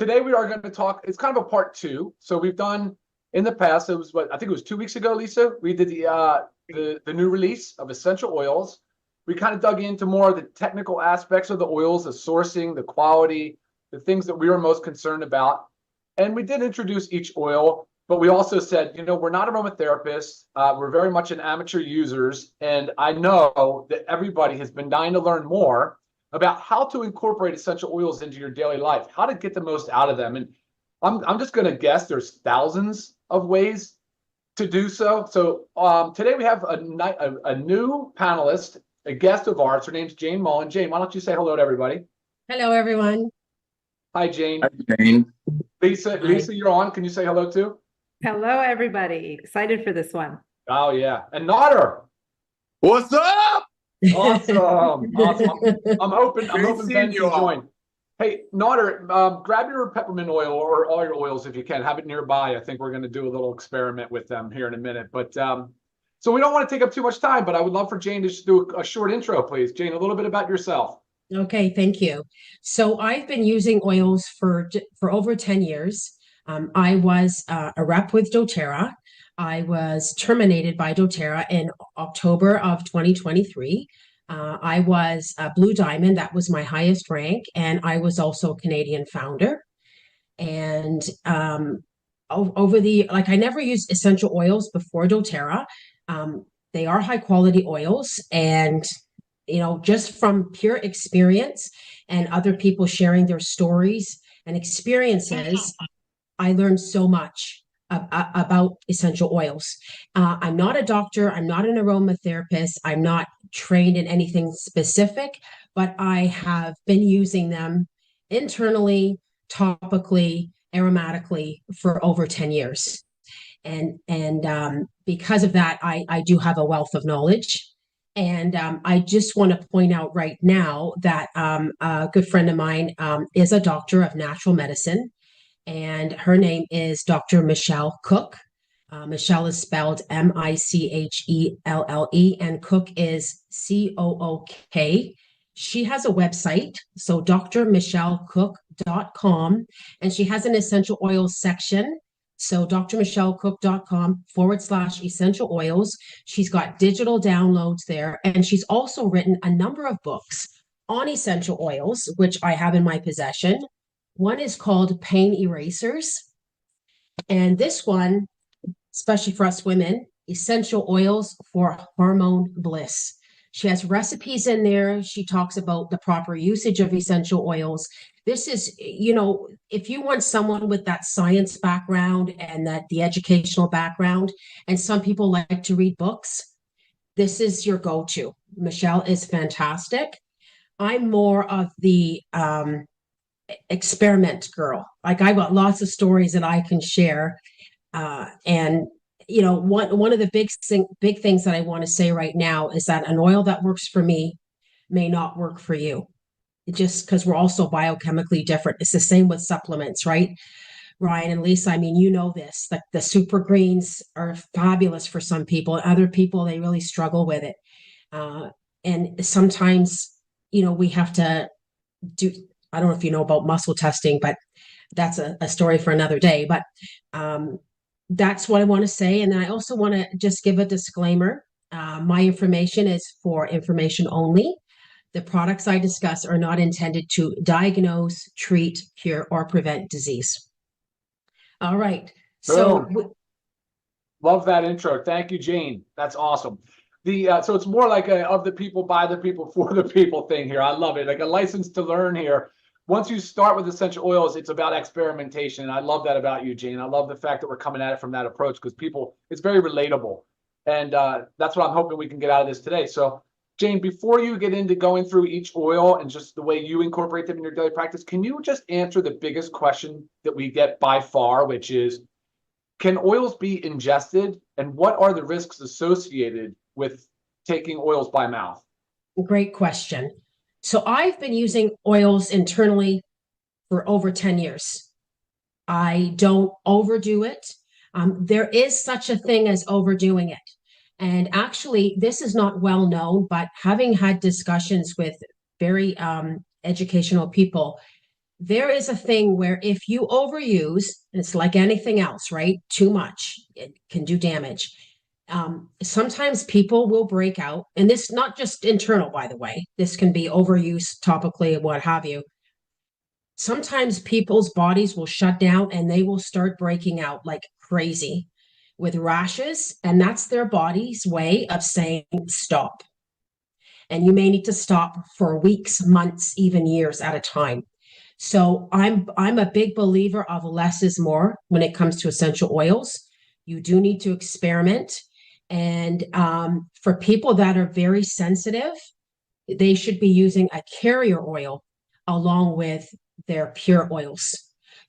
Today we are going to talk, it's kind of a part two. So we've done in the past, it was I think it was 2 weeks ago, Lisa, we did the new release of essential oils. We kind of dug into more of the technical aspects of the oils, the sourcing, the quality, the things that we were most concerned about. And we did introduce each oil, but we also said, we're not aromatherapists. We're very much an amateur users. And I know that everybody has been dying to learn more about how to incorporate essential oils into your daily life, how to get the most out of them. And I'm just going to guess there's thousands of ways to do so. So today we have a new panelist, a guest of ours. Her name's Jane Mullen. Jane, why don't you say hello to everybody? Hello, everyone. Hi, Jane. Hi, Jane. Lisa, you're on. Can you say hello too? Hello, everybody. Excited for this one. Oh, yeah. And Nodder. What's up? Awesome. I'm hoping Ben can join. Hey, Nodder, grab your peppermint oil or all your oils if you can. Have it nearby. I think we're going to do a little experiment with them here in a minute. But so we don't want to take up too much time, but I would love for Jane to just do a short intro, please. Jane, a little bit about yourself. Okay, thank you. So I've been using oils for over 10 years. I was a rep with doTERRA. I was terminated by doTERRA in October of 2023. I was a Blue Diamond. That was my highest rank. And I was also a Canadian founder. And I never used essential oils before doTERRA. They are high quality oils. And just from pure experience and other people sharing their stories and experiences, I learned so much about essential oils. I'm not a doctor. I'm not an aromatherapist. I'm not trained in anything specific, but I have been using them internally, topically, aromatically for over 10 years. And because of that, I do have a wealth of knowledge. And I just want to point out right now that a good friend of mine is a doctor of natural medicine, and her name is Dr. Michelle Cook. Michelle is spelled Michelle, and Cook is Cook. She has a website, so drmichellecook.com, and she has an essential oils section. So drmichellecook.com/essential oils. She's got digital downloads there. And she's also written a number of books on essential oils, which I have in my possession. One is called Pain Erasers. And this one, especially for us women, Essential Oils for Hormone Bliss. She has recipes in there. She talks about the proper usage of essential oils. This is, if you want someone with that science background and the educational background, and some people like to read books, this is your go-to. Michelle is fantastic. I'm more of the experiment girl. Like, I've got lots of stories that I can share. And one of the big things that I want to say right now is that an oil that works for me may not work for you, just because we're also biochemically different. It's the same with supplements, right? Ryan and Lisa, I mean, this, like the super greens are fabulous for some people. Other people, they really struggle with it. And sometimes, we have to do, I don't know if you know about muscle testing, but that's a story for another day. But that's what I want to say. And then I also want to just give a disclaimer. My information is for information only. The products I discuss are not intended to diagnose, treat, cure, or prevent disease. All right. So love that intro. Thank you, Jane. That's awesome. So it's more like a of the people, by the people, for the people thing here. I love it. Like a license to learn here. Once you start with essential oils, it's about experimentation. And I love that about you, Jane. I love the fact that we're coming at it from that approach, because it's very relatable. And that's what I'm hoping we can get out of this today. So, Jane, before you get into going through each oil and just the way you incorporate them in your daily practice, can you just answer the biggest question that we get by far, which is, can oils be ingested? And what are the risks associated with taking oils by mouth? Great question. So I've been using oils internally for over 10 years. I don't overdo it. There is such a thing as overdoing it. And actually, this is not well known, but having had discussions with very educational people, there is a thing where if you overuse, it's like anything else, right? Too much, it can do damage. Sometimes people will break out, and this not just internal, by the way, this can be overuse topically, what have you. Sometimes people's bodies will shut down and they will start breaking out like crazy with rashes, and that's their body's way of saying stop. And you may need to stop for weeks, months, even years at a time. So I'm a big believer of less is more when it comes to essential oils. You do need to experiment. And for people that are very sensitive, they should be using a carrier oil along with their pure oils.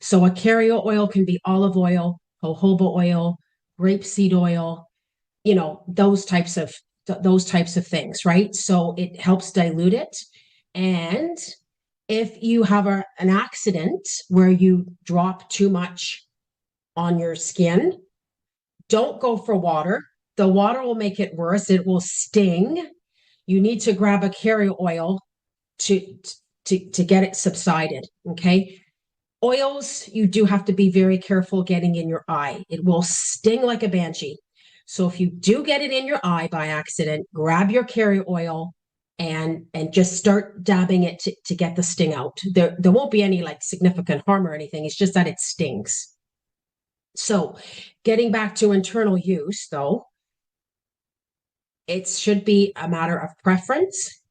So a carrier oil can be olive oil, jojoba oil, grapeseed oil, you know, those types of things, right? So it helps dilute it. And if you have an accident where you drop too much on your skin, don't go for water. The water will make it worse. It will sting. You need to grab a carrier oil to get it subsided, okay? Oils, you do have to be very careful getting in your eye. It will sting like a banshee. So if you do get it in your eye by accident, grab your carrier oil and just start dabbing it to get the sting out. There won't be any like significant harm or anything. It's just that it stings. So getting back to internal use though, it should be a matter of preference.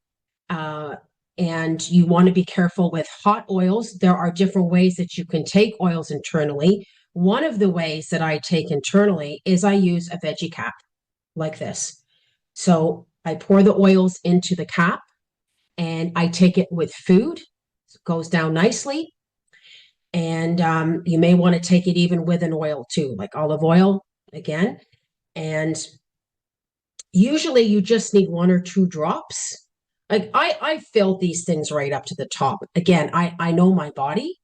And you want to be careful with hot oils. There are different ways that you can take oils internally. One of the ways that I take internally is I use a veggie cap like this. So I pour the oils into the cap and I take it with food. It goes down nicely. And you may want to take it even with an oil too, like olive oil again. And usually you just need 1 or 2 drops. Like I filled these things right up to the top. Again, I know my body.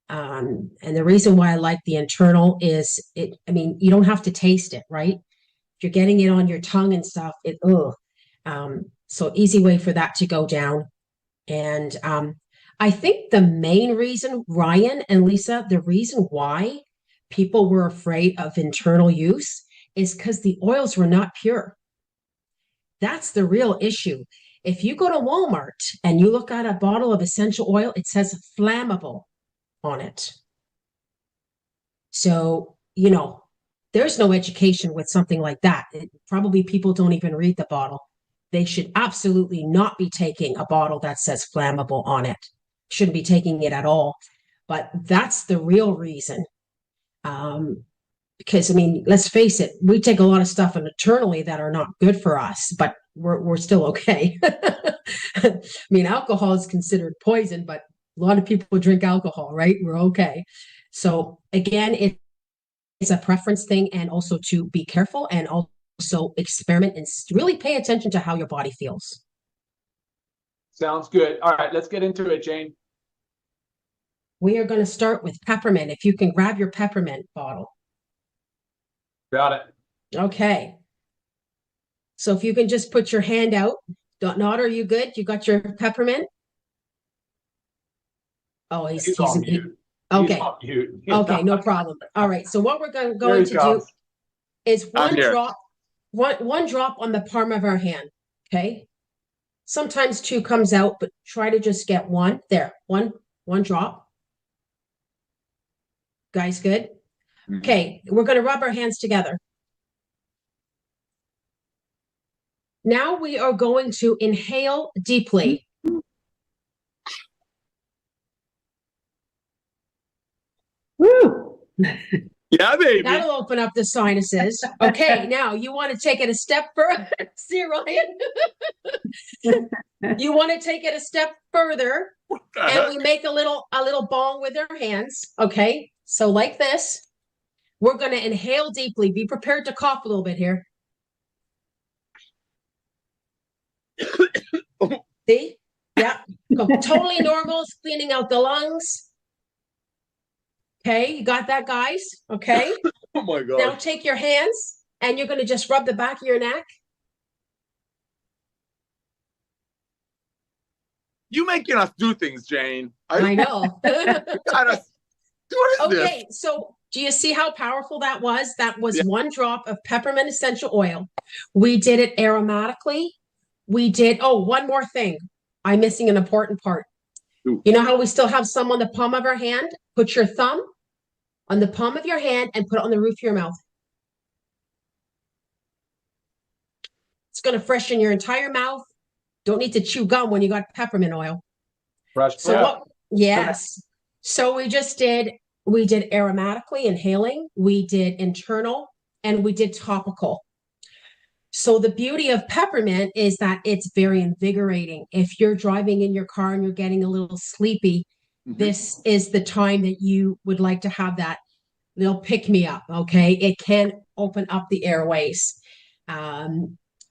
And the reason why I like the internal is I mean, you don't have to taste it, right? If you're getting it on your tongue and stuff, so easy way for that to go down. And I think the main reason, Ryan and Lisa, the reason why people were afraid of internal use is because the oils were not pure. That's the real issue. If you go to Walmart and you look at a bottle of essential oil, it says flammable on it. So, you know, there's no education with something like that. Probably people don't even read the bottle. They should absolutely not be taking a bottle that says flammable on it. Shouldn't be taking it at all. But that's the real reason. Because, I mean, let's face it, we take a lot of stuff internally that are not good for us, but we're still okay. I mean, alcohol is considered poison, but a lot of people drink alcohol, right? We're okay. So again, it's a preference thing, and also to be careful and also experiment and really pay attention to how your body feels. Sounds good. All right, let's get into it, Jane. We are going to start with peppermint. If you can grab your peppermint bottle. Got it. Okay. So if you can just put your hand out. Nod, are you good? You got your peppermint? Oh, he's on mute. Okay. He's on mute. Okay, no problem. All right. So what we're going to do is one drop on the palm of our hand. Okay. Sometimes 2 comes out, but try to just get 1 there. One drop. Guys, good? Okay, we're going to rub our hands together. Now we are going to inhale deeply. Woo! Yeah, baby. That'll open up the sinuses. Okay, now you want to take it a step further. See, Ryan? You want to take it a step further, and we make a little bong with our hands. Okay, so like this. We're going to inhale deeply. Be prepared to cough a little bit here. See? Yeah. Totally normal. It's cleaning out the lungs. Okay. You got that, guys? Okay. Oh, my God. Now take your hands and you're going to just rub the back of your neck. You making us do things, Jane. I know. Gotta, what is Okay, so do you see how powerful that was? That was Yeah. one drop of peppermint essential oil. We did it aromatically. We did, oh, one more thing. I'm missing an important part. Ooh. You know how we still have some on the palm of our hand? Put your thumb on the palm of your hand and put it on the roof of your mouth. It's going to freshen your entire mouth. Don't need to chew gum when you got peppermint oil. Fresh So breath. what? Yes. So we did aromatically inhaling, we did internal, and we did topical. So the beauty of peppermint is that it's very invigorating. If you're driving in your car and you're getting a little sleepy, this is the time that you would like to have that little pick me up. Okay. It can open up the airways.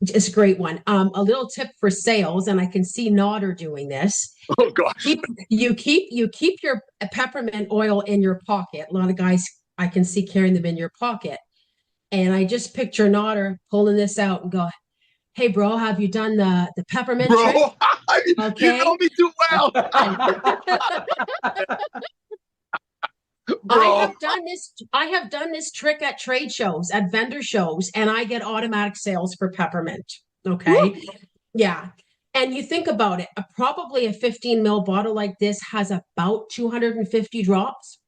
It's a great one. A little tip for sales, and I can see Nodder doing this. Oh gosh. You keep your peppermint oil in your pocket. A lot of guys I can see carrying them in your pocket. And I just picture Nodder pulling this out and go, "Hey bro, have you done the peppermint trick?" Bro, Okay. you know me too well. Bro. I have done this trick at trade shows, at vendor shows, and I get automatic sales for peppermint. Okay. Woo. Yeah. And you think about it, probably a 15 ml bottle like this has about 250 drops.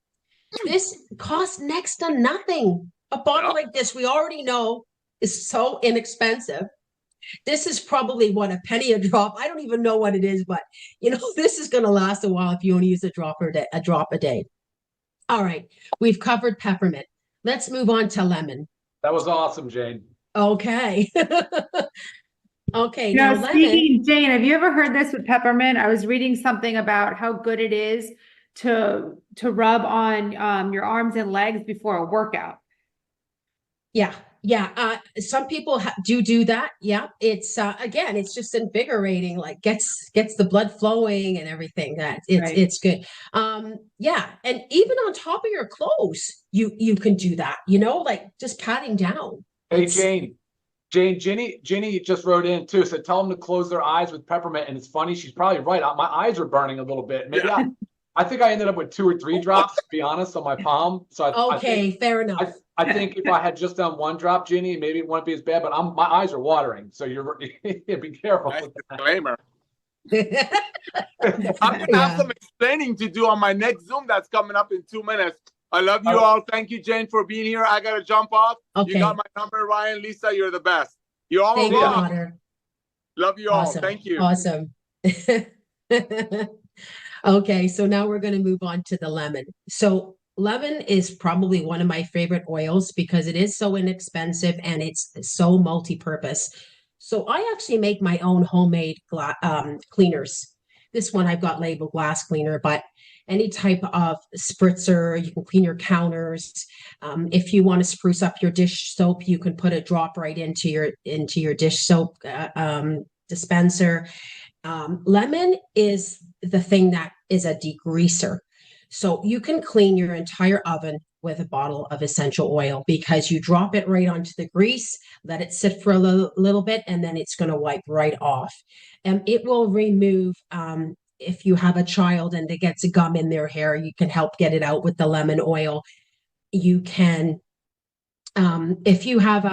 This costs next to nothing. A bottle like this, we already know, is so inexpensive. This is probably what, a penny a drop. I don't even know what it is, but you know, this is going to last a while if you only use a drop a day. All right, we've covered peppermint. Let's move on to lemon. That was awesome, Jane. Okay. Okay, Now, now lemon. speaking, Jane, have you ever heard this with peppermint? I was reading something about how good it is to rub on your arms and legs before a workout. Yeah. Some people do that. Yeah. It's again, it's just invigorating, like gets the blood flowing and everything. That it's good. Yeah. And even on top of your clothes, you can do that, you know, like just patting down. Hey, Ginny just wrote in too. Said tell them to close their eyes with peppermint. And it's funny, she's probably right. My eyes are burning a little bit. Maybe I think I ended up with 2 or 3 drops, to be honest, on my palm. So Fair enough. I think if I had just done 1 drop, Ginny, maybe it wouldn't be as bad. But my eyes are watering, so you're be careful. Nice with that. disclaimer. I'm gonna have some explaining to do on my next Zoom that's coming up in 2 minutes. I love you all. Thank you, Jane, for being here. I gotta jump off. Okay. You got my number, Ryan. Lisa, you're the best. You all Thank you, rock. Otter. Love you Awesome. all. Thank you. Awesome. Okay, so now we're going to move on to the lemon. So lemon is probably one of my favorite oils because it is so inexpensive and it's so multi-purpose. So I actually make my own homemade cleaners. This one I've got labeled glass cleaner, but any type of spritzer, you can clean your counters. If you want to spruce up your dish soap, you can put a drop right into your dish soap dispenser. Lemon is the thing that is a degreaser. So you can clean your entire oven with a bottle of essential oil because you drop it right onto the grease, let it sit for a little bit, and then it's going to wipe right off. And it will remove, if you have a child and it gets gum in their hair, you can help get it out with the lemon oil. You can, if you have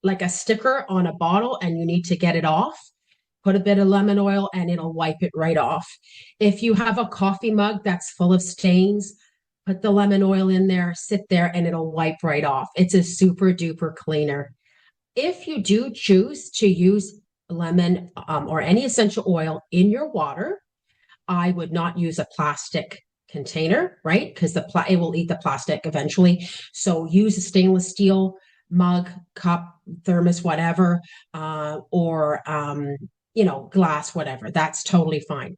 like a sticker on a bottle and you need to get it off, put a bit of lemon oil and it'll wipe it right off. If you have a coffee mug that's full of stains, put the lemon oil in there, sit there, and it'll wipe right off. It's a super duper cleaner. If you do choose to use lemon or any essential oil in your water, I would not use a plastic container, right? Because it will eat the plastic eventually. So use a stainless steel mug, cup, thermos, whatever, or glass, whatever. That's totally fine.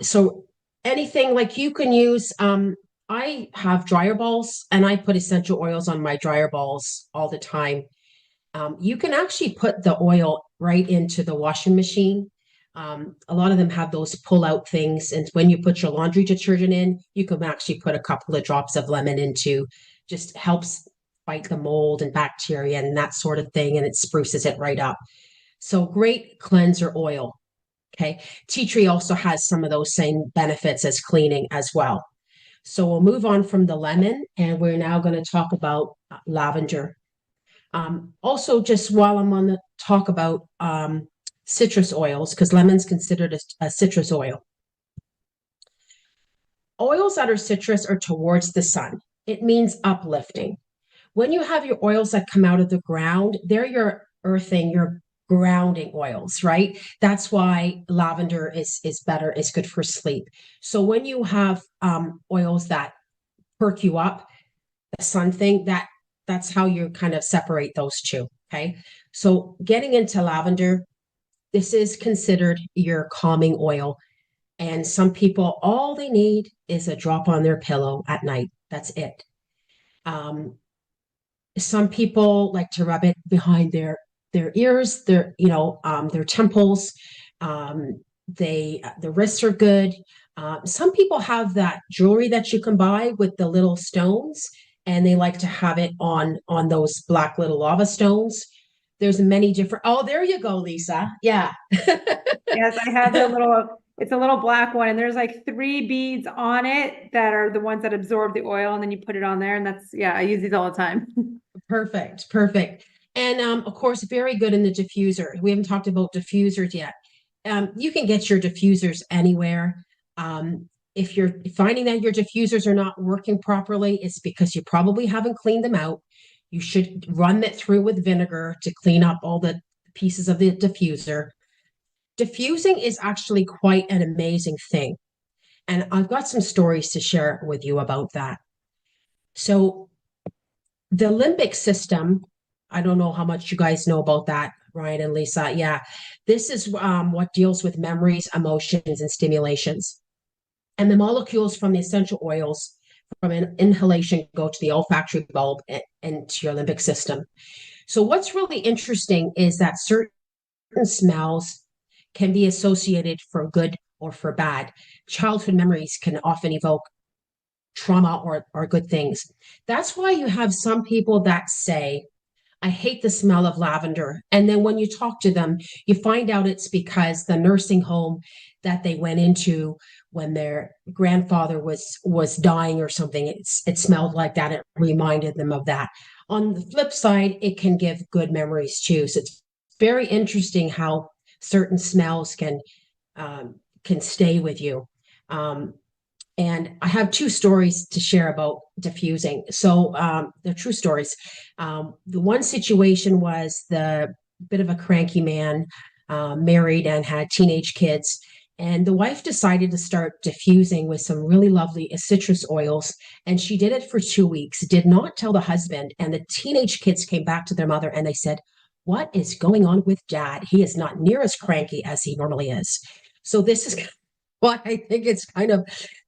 So anything like you can use, I have dryer balls and I put essential oils on my dryer balls all the time. You can actually put the oil right into the washing machine. A lot of them have those pull out things. And when you put your laundry detergent in, you can actually put a couple of drops of lemon into, just helps fight the mold and bacteria and that sort of thing. And it spruces it right up. So great cleanser oil. Okay. Tea tree also has some of those same benefits as cleaning as well. So we'll move on from the lemon, and we're now going to talk about lavender. Also, just while I'm on the talk about citrus oils, because lemon's considered a citrus oil. Oils that are citrus are towards the sun. It means uplifting. When you have your oils that come out of the ground, they're your earthing, your grounding oils, right? That's why lavender is better, is good for sleep. So when you have oils that perk you up, the sun thing, that's how you kind of separate those two. Okay. So getting into lavender, this is considered your calming oil. And some people, all they need is a drop on their pillow at night. That's it. Some people like to rub it behind their ears, their temples. The wrists are good. Some people have that jewelry that you can buy with the little stones, and they like to have it on those black little lava stones. There's many different. Oh, there you go, Lisa. Yeah. Yes, I have it's a little black one, and there's like 3 beads on it that are the ones that absorb the oil, and then you put it on there, and I use these all the time. Perfect. And of course, very good in the diffuser. We haven't talked about diffusers yet. You can get your diffusers anywhere. If you're finding that your diffusers are not working properly, it's because you probably haven't cleaned them out. You should run it through with vinegar to clean up all the pieces of the diffuser. Diffusing is actually quite an amazing thing. And I've got some stories to share with you about that. So the limbic system, I don't know how much you guys know about that, Ryan and Lisa. Yeah, this is what deals with memories, emotions, and stimulations. And the molecules from the essential oils from an inhalation go to the olfactory bulb and to your limbic system. So what's really interesting is that certain smells can be associated for good or for bad. Childhood memories can often evoke trauma or good things. That's why you have some people that say, I hate the smell of lavender. And then when you talk to them, you find out it's because the nursing home that they went into when their grandfather was dying or something, it smelled like that. It reminded them of that. On the flip side, it can give good memories too. So it's very interesting how certain smells can stay with you. And I have 2 stories to share about diffusing. So they're true stories. The one situation was the bit of a cranky man, married and had teenage kids. And the wife decided to start diffusing with some really lovely citrus oils. And she did it for 2 weeks, did not tell the husband. And the teenage kids came back to their mother and they said, what is going on with dad? He is not near as cranky as he normally is. So this is why I think it's kind of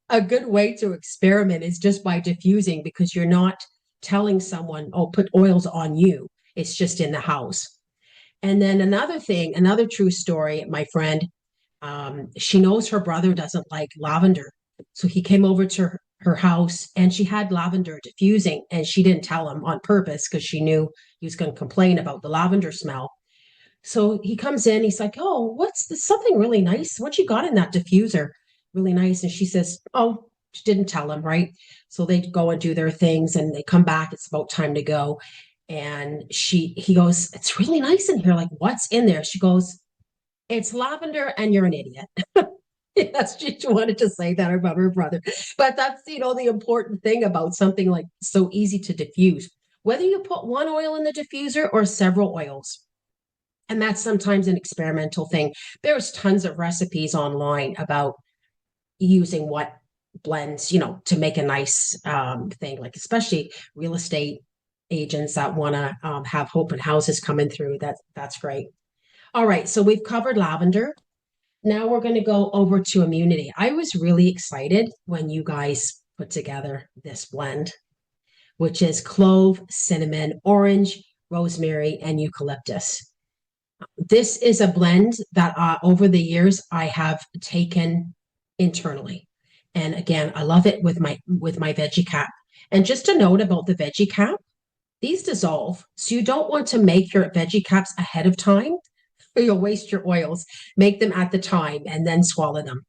a good way to experiment, is just by diffusing, because you're not telling someone, oh, put oils on you. It's just in the house. And then another thing, another true story, my friend, she knows her brother doesn't like lavender. So he came over to her house and she had lavender diffusing, and she didn't tell him on purpose because she knew he was going to complain about the lavender smell. So he comes in, he's like, oh, what's this? Something really nice. What you got in that diffuser? Really nice. And she says, oh, she didn't tell him, right? So they go and do their things and they come back. It's about time to go. And he goes, it's really nice in here. Like, what's in there? She goes, it's lavender and you're an idiot. Yes, she wanted to say that about her brother. But that's, the important thing about something like so easy to diffuse, whether you put one oil in the diffuser or several oils. And that's sometimes an experimental thing. There's tons of recipes online about using what blends, to make a nice thing, like especially real estate agents that want to have open houses coming through. That's great. All right, so we've covered lavender. Now we're going to go over to immunity. I was really excited when you guys put together this blend, which is clove, cinnamon, orange, rosemary, and eucalyptus. This is a blend that over the years I have taken internally. And again, I love it with my veggie cap. And just a note about the veggie cap, these dissolve. So you don't want to make your veggie caps ahead of time You'll waste your oils. Make them at the time and then swallow them.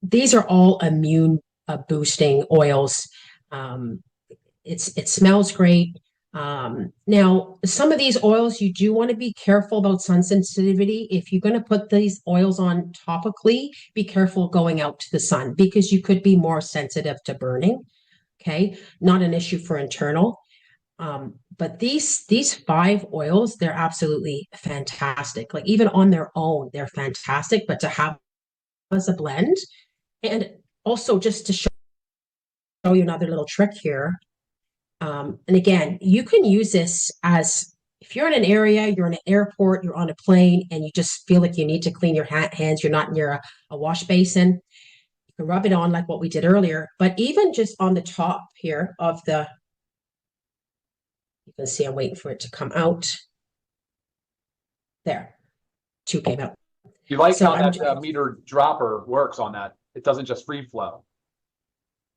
These are all immune boosting oils. It smells great. Now, some of these oils, you do want to be careful about sun sensitivity. If you're going to put these oils on topically, be careful going out to the sun because you could be more sensitive to burning. Okay, not an issue for internal. But these 5 oils, they're absolutely fantastic. Like even on their own, they're fantastic. But to have as a blend, and also just to show you another little trick here. And again, you can use this as if you're in an area, you're in an airport, you're on a plane, and you just feel like you need to clean your hands, you're not near a wash basin. You can rub it on like what we did earlier, but even just on the top here of the, you can see I'm waiting for it to come out. There, 2 came out. You like So how that meter dropper works on that. It doesn't just free flow.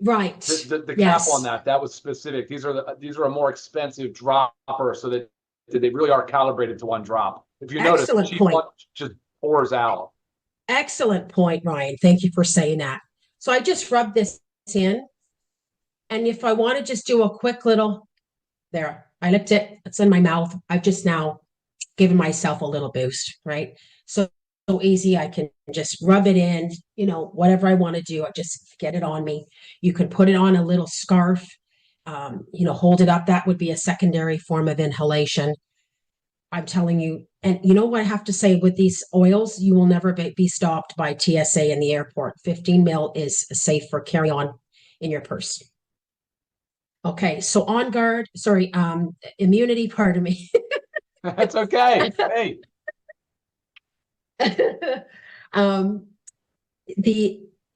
Right. The cap Yes. on that was specific. These are a more expensive dropper, so that they really are calibrated to one drop. If you notice, the Excellent cheap point. one just pours out. Excellent point, Ryan. Thank you for saying that. So I just rubbed this in. And if I want to just do a quick little, there, I licked it. It's in my mouth. I've just now given myself a little boost, right? So easy. I can just rub it in, you know, whatever I want to do. I just get it on me. You can put it on a little scarf, you know, hold it up. That would be a secondary form of inhalation. I'm telling you, and you know what I have to say with these oils, you will never be stopped by TSA in the airport. 15 mil is safe for carry on in your purse. Okay, so on guard, sorry, immunity, pardon me. That's okay. Hey,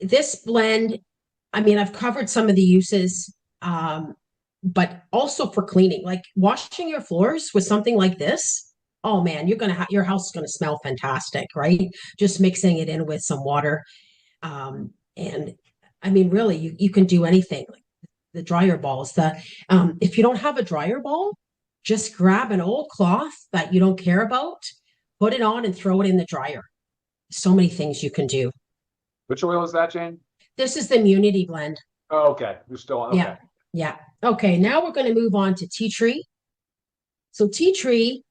This blend, I mean, I've covered some of the uses, but also for cleaning, like washing your floors with something like this. Oh man, you're gonna your house is gonna smell fantastic, right? Just mixing it in with some water, and I mean, really, you can do anything. Like the dryer balls. If you don't have a dryer ball, just grab an old cloth that you don't care about, put it on, and throw it in the dryer. So many things you can do. which oil is that, Jane? This is the immunity blend. Oh, okay. You're still on. Okay. Yeah. Yeah. Okay. Now we're going to move on to tea tree. So tea tree,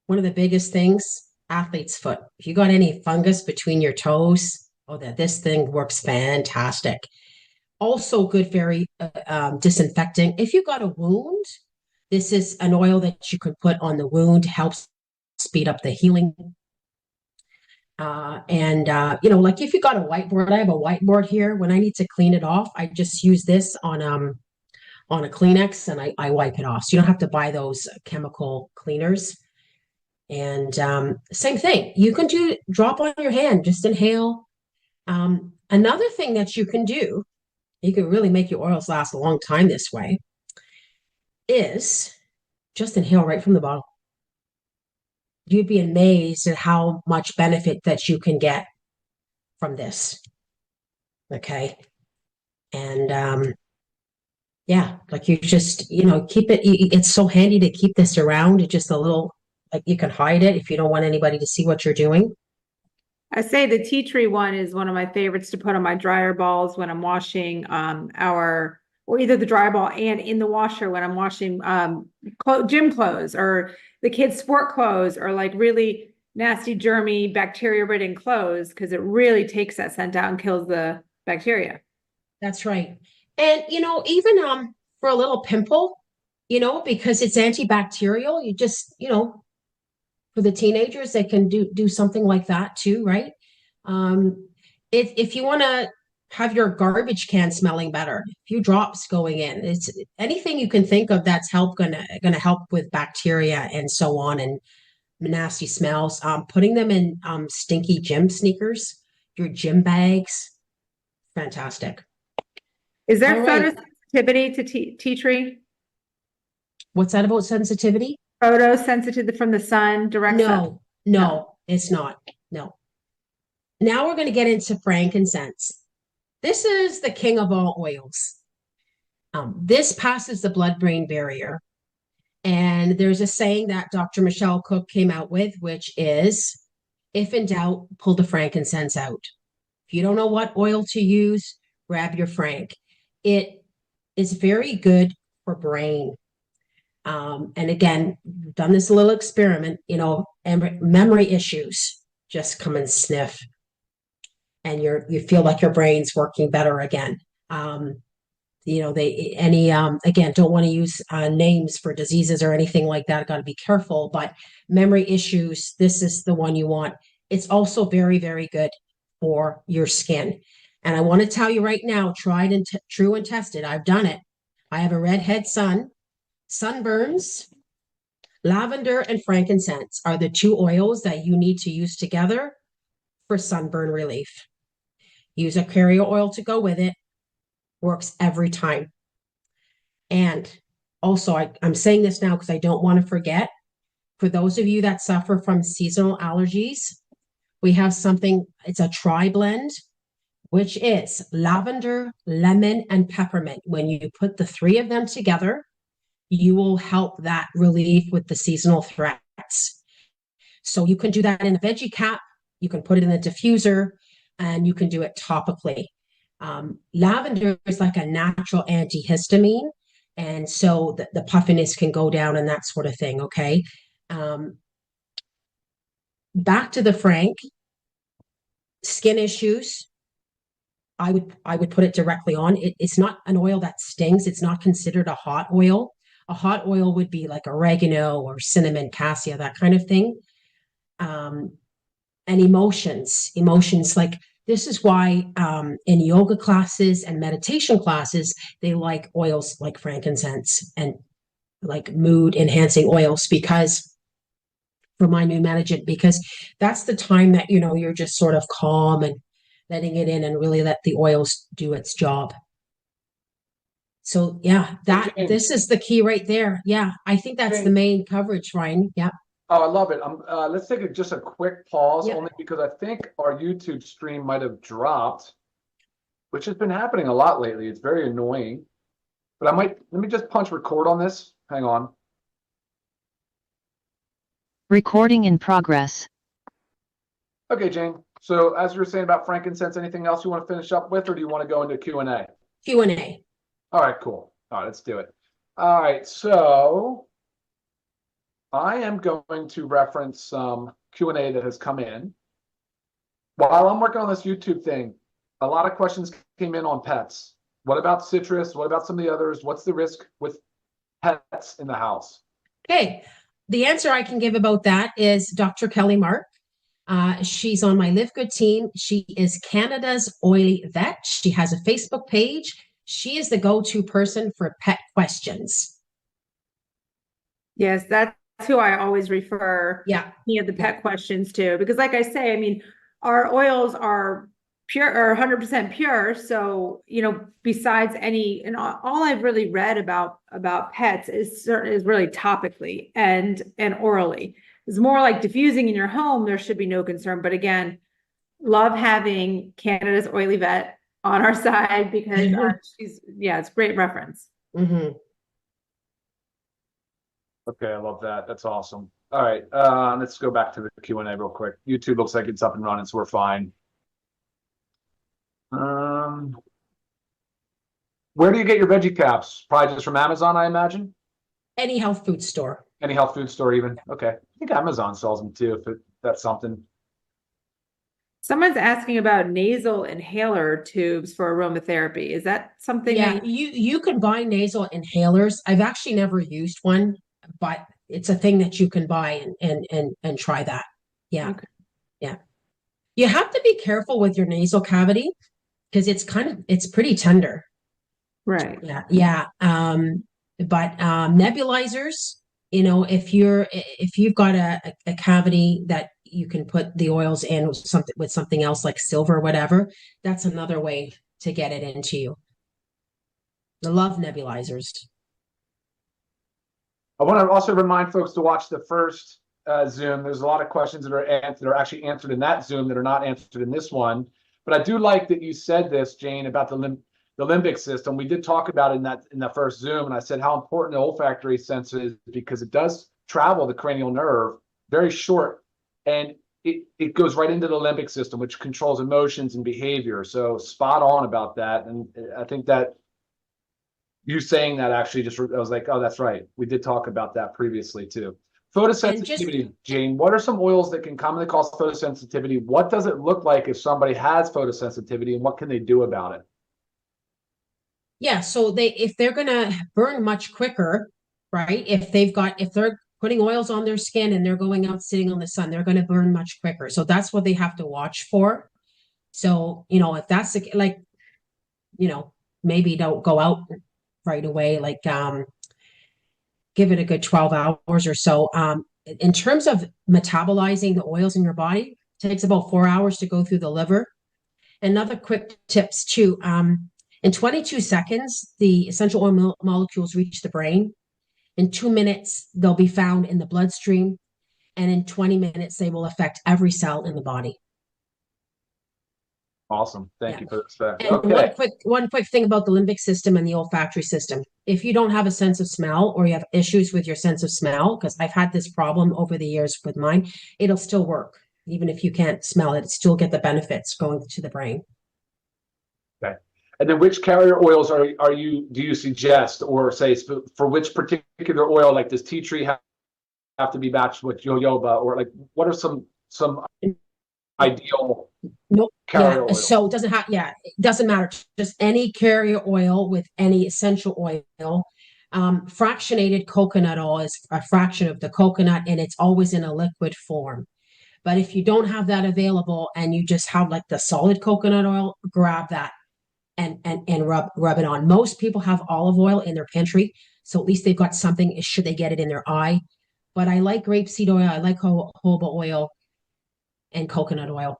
one of the biggest things, athlete's foot. If you got any fungus between your toes, oh, this thing works fantastic. Also good, very disinfecting. If you got a wound, this is an oil that you can put on the wound, helps speed up the healing. You know, like if you got a whiteboard, I have a whiteboard here. When I need to clean it off, I just use this on a Kleenex and I wipe it off. So you don't have to buy those chemical cleaners. And same thing, you can drop on your hand, just inhale. Another thing that you can do, you can really make your oils last a long time this way, is just inhale right from the bottle. You'd be amazed at how much benefit that you can get from this. Okay. And yeah, like you just, you know, keep it. It's so handy to keep this around. It's just a little, like you can hide it if you don't want anybody to see what you're doing. I say the tea tree one is one of my favorites to put on my dryer balls when I'm washing or either the dryer ball and in the washer when I'm washing gym clothes or the kids' sport clothes or like really nasty, germy, bacteria-ridden clothes, because it really takes that scent out and kills the bacteria. That's right. And, you know, even for a little pimple, you know, because it's antibacterial, you just, you know, for the teenagers, they can do something like that too, right? If you want to have your garbage can smelling better, a few drops going in, it's anything you can think of that's gonna help with bacteria and so on and nasty smells. Putting them in stinky gym sneakers, your gym bags, fantastic. Is there All right. photosensitivity to tea tree? What's that about sensitivity? Photosensitive from the sun, direct sun? No, it's not. No. Now we're going to get into frankincense. This is the king of all oils. This passes the blood-brain barrier. And there's a saying that Dr. Michelle Cook came out with, which is, if in doubt, pull the frankincense out. If you don't know what oil to use, grab your frank. It is very good for brain. And again, we've done this little experiment, and memory issues, just come and sniff. And you feel like your brain's working better again. Again, don't want to use names for diseases or anything like that. Got to be careful, but memory issues, this is the one you want. It's also very, very good for your skin. And I want to tell you right now, tried and true and tested. I've done it. I have a redhead son. Sunburns, lavender and frankincense are the two oils that you need to use together for sunburn relief. Use a carrier oil to go with it. Works every time. And also, I'm saying this now because I don't want to forget, for those of you that suffer from seasonal allergies, we have something, it's a tri-blend, which is lavender, lemon, and peppermint. When you put the three of them together, you will help that relief with the seasonal threats. So you can do that in a veggie cap, you can put it in a diffuser, and you can do it topically. Lavender is like a natural antihistamine, and so the puffiness can go down and that sort of thing, okay? Back to the frank, skin issues, I would put it directly on. It's not an oil that stings. It's not considered a hot oil. A hot oil would be like oregano or cinnamon, cassia, that kind of thing. And emotions like, this is why in yoga classes and meditation classes, they like oils like frankincense and like mood enhancing oils, because for my new management, because that's the time that, you're just sort of calm and letting it in and really let the oils do its job. So yeah, this is the key right there. Yeah, I think that's the main coverage, Ryan. Yeah. Oh, I love it. Let's take just a quick pause, Yep. only because I think our YouTube stream might have dropped, which has been happening a lot lately. It's very annoying. But let me just punch record on this. Hang on. Recording in progress. Okay, Jane. So as you were saying about frankincense, anything else you want to finish up with, or do you want to go into Q&A? Q&A. All right, cool. All right, let's do it. All right, so I am going to reference some Q&A that has come in. While I'm working on this YouTube thing, a lot of questions came in on pets. What about citrus? What about some of the others? What's the risk with pets in the house? Okay. The answer I can give about that is Dr. Kelly Mark. She's on my LiveGood team. She is Canada's oily vet. She has a Facebook page. She is the go-to person for pet questions. Yes, that's who I always refer the pet questions to, because like I say, I mean, our oils are pure or 100% pure. So, besides and all I've really read about pets is really topically and orally. It's more like diffusing in your home. There should be no concern. But again, love having Canada's oily vet on our side, because it's great reference. Mm-hmm. Okay, I love that. That's awesome. All right, let's go back to the Q&A real quick. YouTube looks like it's up and running, so we're fine. Where do you get your veggie caps? Probably just from Amazon, I imagine? Any health food store. Any health food store even? Okay. I think Amazon sells them too, if that's something. Someone's asking about nasal inhaler tubes for aromatherapy. Is that something? Yeah, you can buy nasal inhalers. I've actually never used one, but it's a thing that you can buy and try that. Yeah. Okay. Yeah. You have to be careful with your nasal cavity because it's pretty tender. Right. Yeah. Yeah. But nebulizers, if you've got a cavity that you can put the oils in with something else like silver or whatever, that's another way to get it into you. I love nebulizers. I want to also remind folks to watch the first Zoom. There's a lot of questions that are actually answered in that Zoom that are not answered in this one. But I do like that you said this, Jane, about the the limbic system. We did talk about it in that first Zoom, and I said how important the olfactory sense is because it does travel the cranial nerve very short, and it goes right into the limbic system, which controls emotions and behavior. So spot on about that. And I think that you saying that actually just, I was like, oh, that's right. We did talk about that previously too. Photosensitivity, Jane, what are some oils that can commonly cause photosensitivity? What does it look like if somebody has photosensitivity, and what can they do about it? Yeah, so if they're gonna burn much quicker, right? If they're putting oils on their skin and they're going out sitting on the sun, they're gonna burn much quicker. So that's what they have to watch for. So, if that's like, maybe don't go out right away, like give it a good 12 hours or so. In terms of metabolizing the oils in your body, it takes about 4 hours to go through the liver. Another quick tips too. In 22 seconds, the essential oil molecules reach the brain. In 2 minutes, they'll be found in the bloodstream. And in 20 minutes, they will affect every cell in the body. Awesome. Thank you for this fact. And Okay. one quick thing about the limbic system and the olfactory system. If you don't have a sense of smell, or you have issues with your sense of smell, because I've had this problem over the years with mine, it'll still work. Even if you can't smell it, still get the benefits going to the brain. Okay. And then which carrier oils do you suggest, or say for which particular oil, like does tea tree have to be matched with jojoba, or like what are some ideal carrier oils? So it doesn't matter. Just any carrier oil with any essential oil. Fractionated coconut oil is a fraction of the coconut, and it's always in a liquid form. But if you don't have that available and you just have like the solid coconut oil, grab that and rub it on. Most people have olive oil in their pantry, so at least they've got something should they get it in their eye. But I like grapeseed oil, I like jojoba oil, and coconut oil.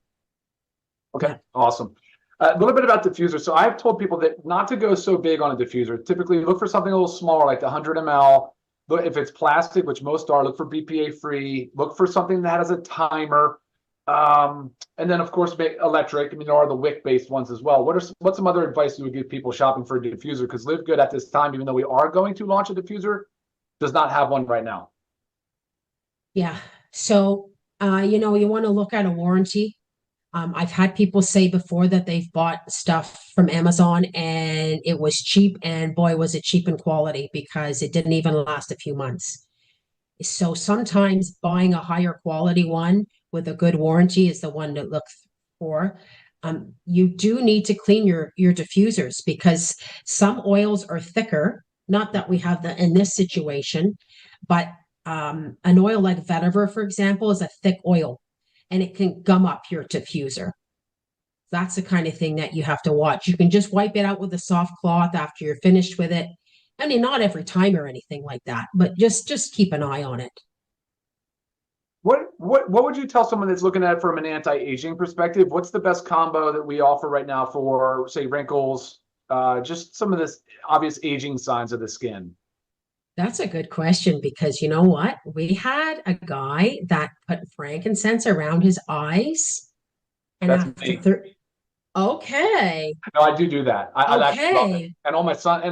Okay, awesome. A little bit about diffuser. So I've told people that not to go so big on a diffuser. Typically look for something a little smaller, like 100 ml. But if it's plastic, which most are, look for BPA free. Look for something that has a timer. And then of course electric. I mean, there are the wick based ones as well. What's some other advice you would give people shopping for a diffuser? Because LiveGood at this time, even though we are going to launch a diffuser, does not have one right now. Yeah. So you want to look at a warranty. I've had people say before that they've bought stuff from Amazon and it was cheap, and boy, was it cheap in quality, because it didn't even last a few months. So sometimes buying a higher quality one with a good warranty is the one to look for. You do need to clean your diffusers, because some oils are thicker. Not that we have that in this situation, but an oil like vetiver, for example, is a thick oil, and it can gum up your diffuser. That's the kind of thing that you have to watch. You can just wipe it out with a soft cloth after you're finished with it. I mean, not every time or anything like that, but just keep an eye on it. What would you tell someone that's looking at it from an anti-aging perspective? What's the best combo that we offer right now for, say, wrinkles, just some of this obvious aging signs of the skin? That's a good question, because you know what? We had a guy that put frankincense around his eyes, and That's after me. Okay. No, I do that. I actually love it. Okay. And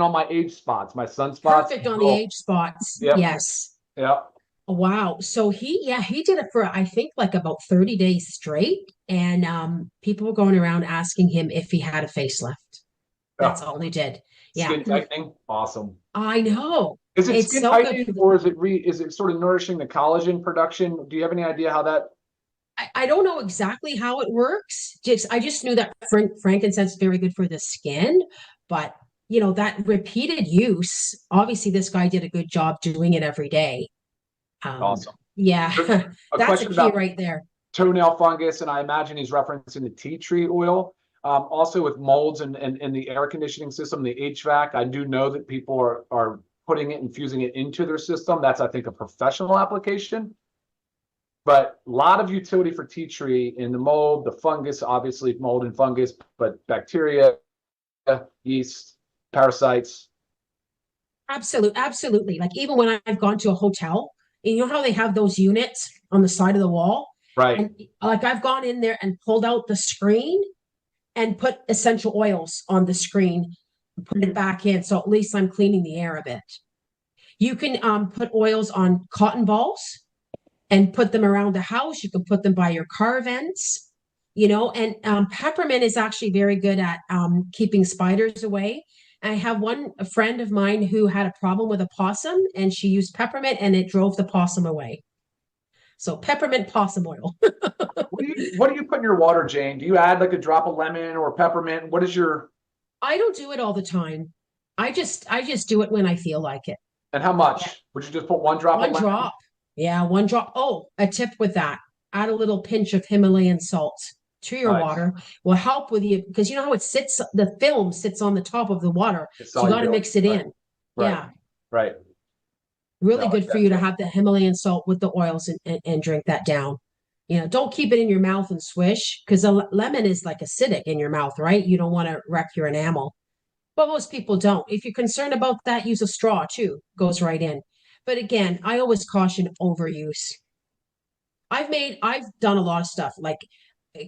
on my age spots, my sunspots. Perfect on the age spots. Yep. Yes. Yeah. Wow. So he did it for, I think, like about 30 days straight. And people were going around asking him if he had a facelift. That's all he did. Yeah. Skin tightening. Awesome. I know. Is it It's skin so tightening, good. or is it sort of nourishing the collagen production? Do you have any idea how that? I don't know exactly how it works. I just knew that frankincense is very good for the skin, but that repeated use, obviously this guy did a good job doing it every day. Awesome. Yeah, A that's question a key about right there. toenail fungus, and I imagine he's referencing the tea tree oil. Also with molds and the air conditioning system, the HVAC, I do know that people are putting it, infusing it into their system. That's, I think, a professional application. But a lot of utility for tea tree in the mold, the fungus, obviously mold and fungus, but bacteria, yeast, parasites. Absolutely. Like even when I've gone to a hotel, you know how they have those units on the side of the wall? Right. And like I've gone in there and pulled out the screen and put essential oils on the screen. put it back in. So at least I'm cleaning the air a bit. You can put oils on cotton balls and put them around the house. You can put them by your car vents, and peppermint is actually very good at keeping spiders away. I have a friend of mine who had a problem with a possum, and she used peppermint and it drove the possum away. So peppermint possum oil. What do you put in your water, Jane? Do you add like a drop of lemon or peppermint? What is your? I don't do it all the time. I just do it when I feel like it. And how much? Would you just put one drop of One lemon? drop. Yeah, one drop. Oh, a tip with that. Add a little pinch of Himalayan salt to your Nice. water. Will help with you because you know how the film sits on the top of the water. It's So you got to soluble. mix it Right. in. Right. Yeah. Right. Really No, good for you to have the Himalayan salt with the oils and drink that down. Don't keep it in your mouth and swish because the lemon is like acidic in your mouth, right? You don't want to wreck your enamel. But most people don't. If you're concerned about that, use a straw too. Goes right in. But again, I always caution overuse. I've done a lot of stuff like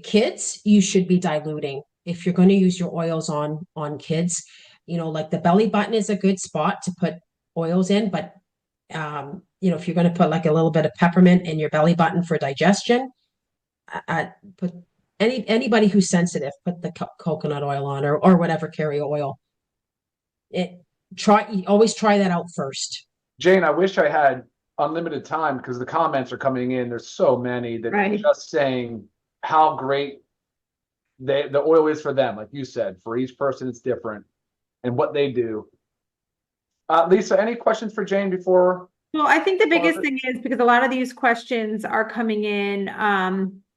kids, you should be diluting if you're going to use your oils on kids. Like the belly button is a good spot to put oils in, but if you're going to put like a little bit of peppermint in your belly button for digestion, put anybody who's sensitive, put the coconut oil on or whatever carrier oil. Always try that out first. Jane, I wish I had unlimited time because the comments are coming in. There's so many that are just saying how great the oil is for them. Like you said, for each person, it's different and what they do. Lisa, any questions for Jane before? Well, I think the biggest thing is because a lot of these questions are coming in,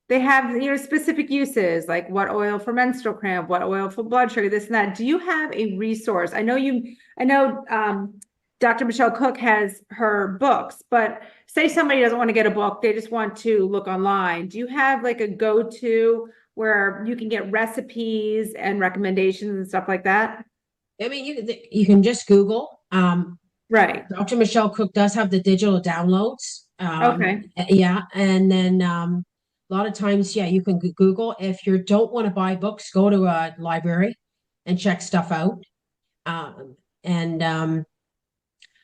they have, specific uses, like what oil for menstrual cramp, what oil for blood sugar, this and that. Do you have a resource? I know Dr. Michelle Cook has her books, but say somebody doesn't want to get a book, they just want to look online. Do you have like a go-to where you can get recipes and recommendations and stuff like that? I mean, you can just Google. Right. Dr. Michelle Cook does have the digital downloads. Okay. Yeah. And then a lot of times, you can Google. If you don't want to buy books, go to a library and check stuff out.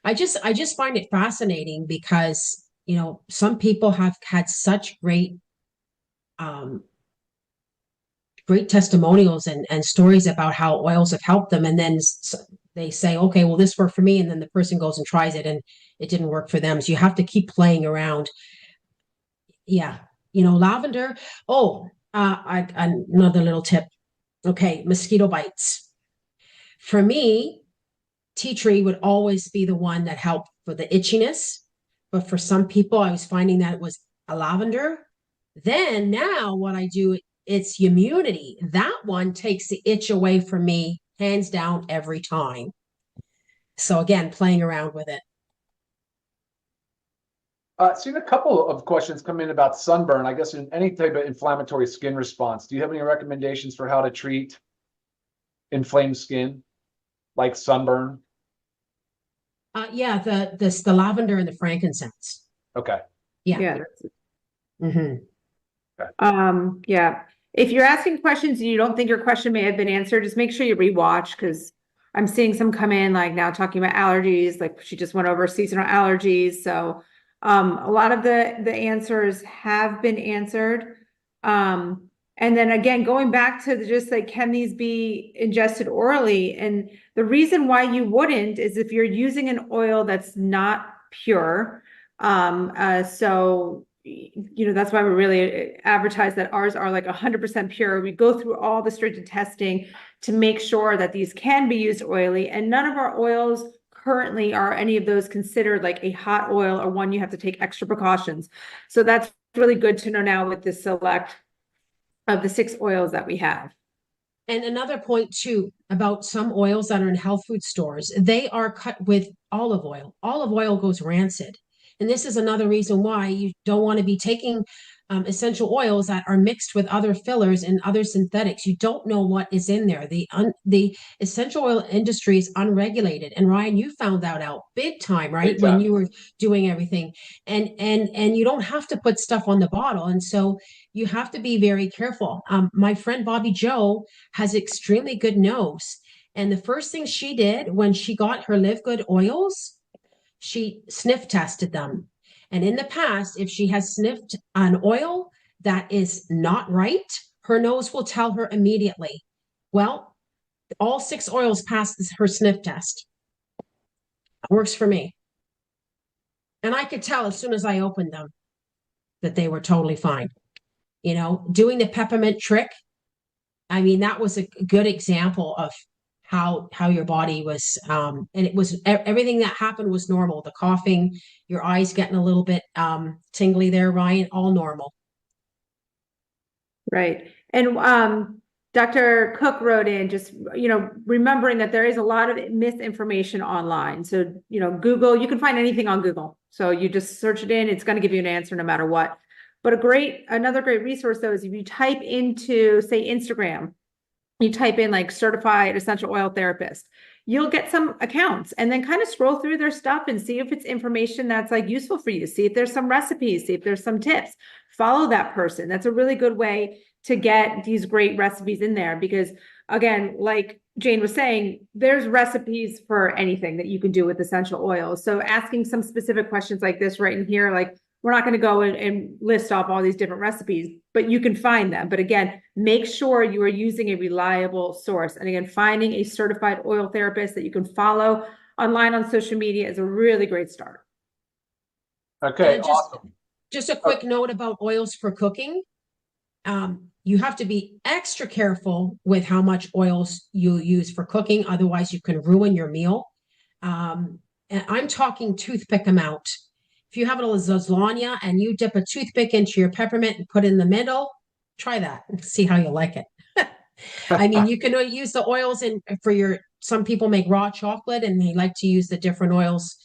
I just find it fascinating because, some people have had such great testimonials and stories about how oils have helped them. And then they say, okay, well, this worked for me. And then the person goes and tries it and it didn't work for them. So you have to keep playing around. Yeah. Lavender. Oh, another little tip. Okay. Mosquito bites. For me, tea tree would always be the one that helped for the itchiness. But for some people, I was finding that it was a lavender. Then now what I do, it's immunity. That one takes the itch away from me, hands down, every time. So again, playing around with it. Seen a couple of questions come in about sunburn, I guess in any type of inflammatory skin response. Do you have any recommendations for how to treat inflamed skin, like sunburn? Yeah, the lavender and the frankincense. Okay. Yeah. Yeah. Mm-hmm. Okay. Yeah. If you're asking questions and you don't think your question may have been answered, just make sure you rewatch because I'm seeing some come in like now talking about allergies, like she just went over seasonal allergies. So a lot of the answers have been answered. And then again, going back to just like, can these be ingested orally? And the reason why you wouldn't is if you're using an oil that's not pure. So that's why we really advertise that ours are like 100% pure. We go through all the stringent testing to make sure that these can be used oily, and none of our oils currently are any of those considered like a hot oil or one you have to take extra precautions. So that's really good to know now with this select of the 6 oils that we have. And another point too, about some oils that are in health food stores, they are cut with olive oil. Olive oil goes rancid. And this is another reason why you don't want to be taking essential oils that are mixed with other fillers and other synthetics. You don't know what is in there. The essential oil industry is unregulated. And Ryan, you found that out big time, right? Big time. When you were doing everything. And you don't have to put stuff on the bottle. And so you have to be very careful. My friend Bobby Joe has extremely good nose. And the first thing she did when she got her LiveGood oils, she sniff tested them. And in the past, if she has sniffed an oil that is not right, her nose will tell her immediately. Well, all 6 oils passed her sniff test. It works for me. And I could tell as soon as I opened them that they were totally fine. You know, doing the peppermint trick, I mean, that was a good example of how your body was, and it was everything that happened was normal. The coughing, your eyes getting a little bit tingly there, Ryan, all normal. Right. And Dr. Cook wrote in just, remembering that there is a lot of misinformation online. So, Google, you can find anything on Google. So you just search it in, it's going to give you an answer no matter what. But another great resource though, is if you type into, say, Instagram, you type in like certified essential oil therapist, you'll get some accounts, and then kind of scroll through their stuff and see if it's information that's like useful for you. See if there's some recipes, see if there's some tips. Follow that person. That's a really good way to get these great recipes in there, because again, like Jane was saying, there's recipes for anything that you can do with essential oils. So asking some specific questions like this right in here, like, we're not going to go and list off all these different recipes, but you can find them. But again, make sure you are using a reliable source. And again, finding a certified oil therapist that you can follow online on social media is a really great start. Okay, And awesome. Just a quick note about oils for cooking. You have to be extra careful with how much oils you use for cooking. Otherwise, you can ruin your meal. And I'm talking toothpick amount. If you have a lasagna and you dip a toothpick into your peppermint and put it in the middle, try that and see how you like it. I mean, you can use the oils some people make raw chocolate and they like to use the different oils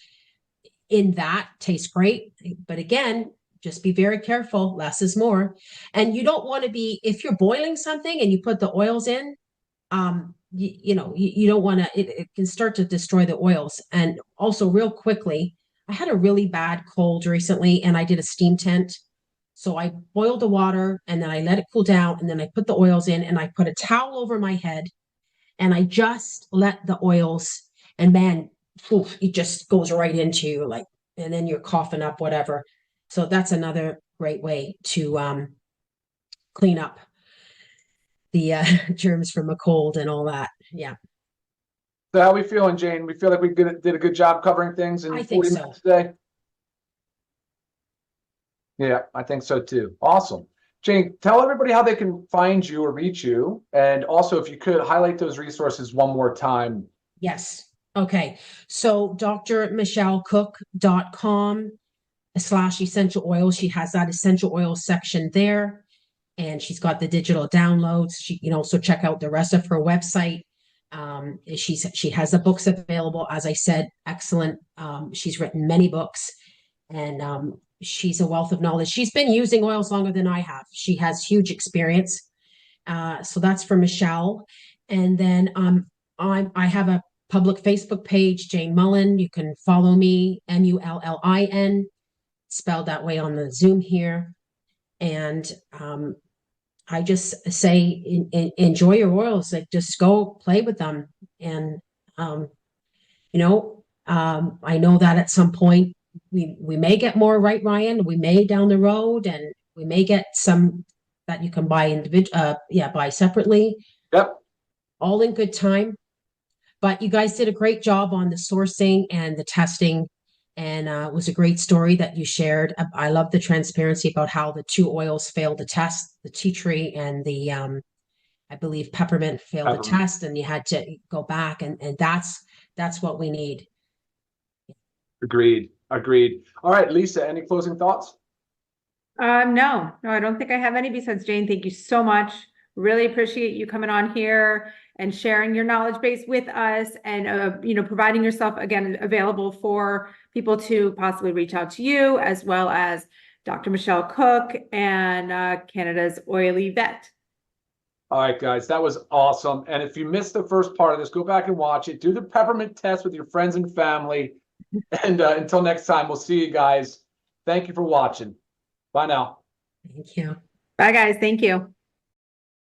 in that. Tastes great. But again, just be very careful. Less is more. And you don't want to if you're boiling something and you put the oils in, you don't want to, it can start to destroy the oils. And also real quickly, I had a really bad cold recently and I did a steam tent. So I boiled the water and then I let it cool down and then I put the oils in and I put a towel over my head and I just let the oils, and man, it just goes right into you, like, and then you're coughing up, whatever. So that's another great way to clean up the germs from a cold and all that. Yeah. So how are we feeling, Jane? We feel like we did a good job covering things in I think 40 so. minutes today? Yeah, I think so too. Awesome. Jane, tell everybody how they can find you or reach you. And also, if you could highlight those resources one more time. Yes. Okay. So drmichellecook.com/essential oils. She has that essential oils section there. And she's got the digital downloads. She, so check out the rest of her website. She has the books available, as I said, excellent. She's written many books, and she's a wealth of knowledge. She's been using oils longer than I have. She has huge experience. So that's for Michelle. And then I have a public Facebook page, Jane Mullen. You can follow me, Mullin, spelled that way on the Zoom here. And I just say, enjoy your oils. Like, just go play with them. And, I know that at some point we may get more, right, Ryan? We may down the road, and we may get some that you can buy buy separately. Yep. All in good time. But you guys did a great job on the sourcing and the testing. And it was a great story that you shared. I love the transparency about how the 2 oils failed the test, the tea tree and the, I believe, peppermint failed the test, and you had to go back. And that's what we need. Agreed. All right, Lisa, any closing thoughts? No, I don't think I have any besides Jane. Thank you so much. Really appreciate you coming on here and sharing your knowledge base with us, and providing yourself again available for people to possibly reach out to you, as well as Dr. Michelle Cook and Canada's Oily Vet. All right, guys, that was awesome. And if you missed the first part of this, go back and watch it. Do the peppermint test with your friends and family. And until next time, we'll see you guys. Thank you for watching. Bye now. Thank you. Bye, guys. Thank you.